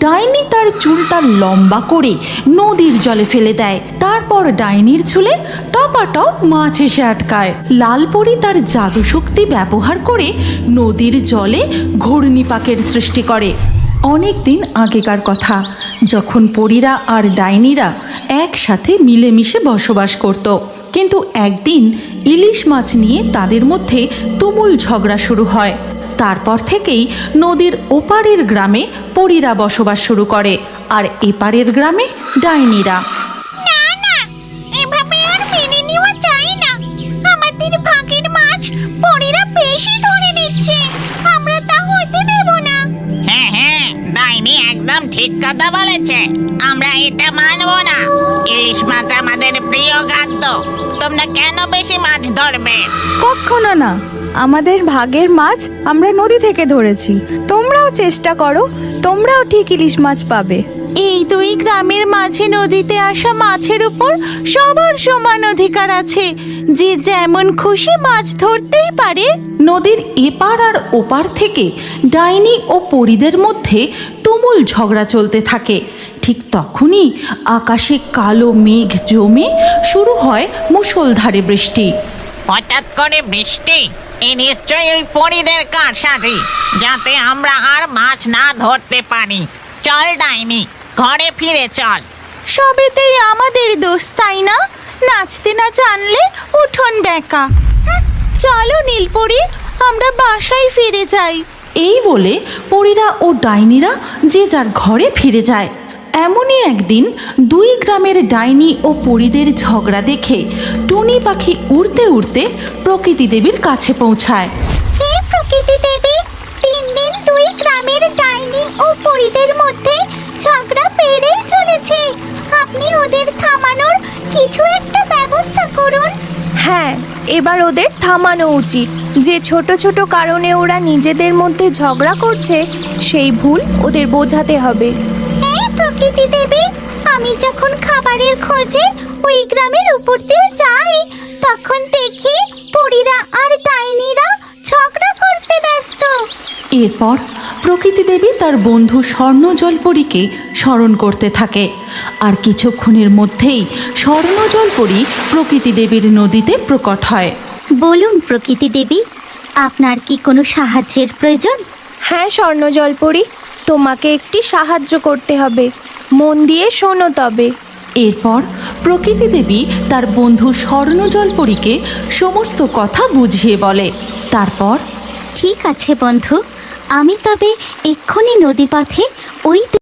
ডাইনি তার চুলটা লম্বা করে নদীর জলে ফেলে দেয়। তারপর ডাইনির চুলে টপাটপ মাছ এসে আটকায়। লালপরি তার জাদু শক্তি ব্যবহার করে নদীর জলে ঘূর্ণিপাকের সৃষ্টি করে। অনেক দিন আগেকার কথা, যখন পরীরা আর ডাইনিরা একসাথে মিলেমিশে বসবাস করত। কিন্তু একদিন ইলিশ মাছ নিয়ে তাদের মধ্যে তুমুল ঝগড়া শুরু হয়। তারপর থেকেই নদীর ওপারের গ্রামে পরীরা বসবাস শুরু করে আর এপারের গ্রামে ডাইনিরা। না না, এভাবে আর মেনে নেওয়া যায় না। আমাদের ভাগের মাছ পরীরা বেশি ধরে নিচ্ছে, আমরা তা হতে দেব না। হ্যাঁ হ্যাঁ, ডাইনি একদম ঠিক কথা বলেছে। আমরা এটা মানব না। ইলিশ মাছ আমাদের প্রিয় খাদ্য। তোমরা কেন বেশি মাছ ধরবে? কখনো না, আমাদের ভাগের মাছ আমরা নদী থেকে ধরেছি। তোমরাও চেষ্টা করো, তোমরাও ঠিক ইলিশ মাছ পাবে। এই দুই গ্রামের মাঝে নদীতে আসা মাছের উপর সবার সমান অধিকার আছে। যে যেমন খুশি মাছ ধরতেই পারে। নদীর এপার আর ওপার থেকে ডাইনি ও পরীদের মধ্যে তুমুল ঝগড়া চলতে থাকে। ঠিক তখনই আকাশে কালো মেঘ জমে শুরু হয় মুষলধারে বৃষ্টি। হঠাৎ করে বৃষ্টি? এ নিশ্চয়ই ওই পরীদের কারসাজি, যাতে আমরা আর মাছ না ধরতে পারি। চল ডাইনি, ঘরে ফিরে চল। সবেতেই আমাদের দোষ, তাই না? নাচতে না জানলে উঠোন বেঁকা। চলো নীলপরি, আমরা বাসায় ফিরে যাই। এই বলে পরীরা ও ডাইনিরা যে যার ঘরে ফিরে যায়। এমনই একদিন দুই গ্রামের ডাইনি ও পরীদের ঝগড়া দেখে টুনি পাখি উড়তে উড়তে প্রকৃতি দেবীর কাছে পৌঁছায়। হে প্রকৃতি দেবী, 3 দিন দুই গ্রামের ডাইনি ও পরীদের মধ্যে ঝগড়া বেড়েই চলেছে। আপনি ওদের থামানোর কিছু একটা ব্যবস্থা করুন। হ্যাঁ, এবার ওদের থামানো উচিত। যে ছোট ছোট কারণে ওরা নিজেদের মধ্যে ঝগড়া করছে, সেই ভুল ওদের বোঝাতে হবে। হে প্রকৃতি দেবী, আমি যখন খাবারের খোঁজে ওই গ্রামের উপর দিয়ে যাই, তখন দেখি পরীরা আর ডাইনিরা ঝগড়া করতে ব্যস্ত। এরপর প্রকৃতি দেবী তার বন্ধু স্বর্ণজলপরীকে স্মরণ করতে থাকে। আর কিছুক্ষণের মধ্যেই স্বর্ণজলপরী প্রকৃতি দেবীর নদীতে প্রকট হয়। বলুন প্রকৃতি দেবী, আপনার কি কোনো সাহায্যের প্রয়োজন? হ্যাঁ স্বর্ণজলপরী, তোমাকে একটি সাহায্য করতে হবে। মন দিয়ে শোনো তবে। এরপর প্রকৃতি দেবী তার বন্ধু স্বর্ণজলপরীকে সমস্ত কথা বুঝিয়ে বলে। তারপর, ঠিক আছে বন্ধু, আমি তবে এক্ষুনি নদীপথে ওই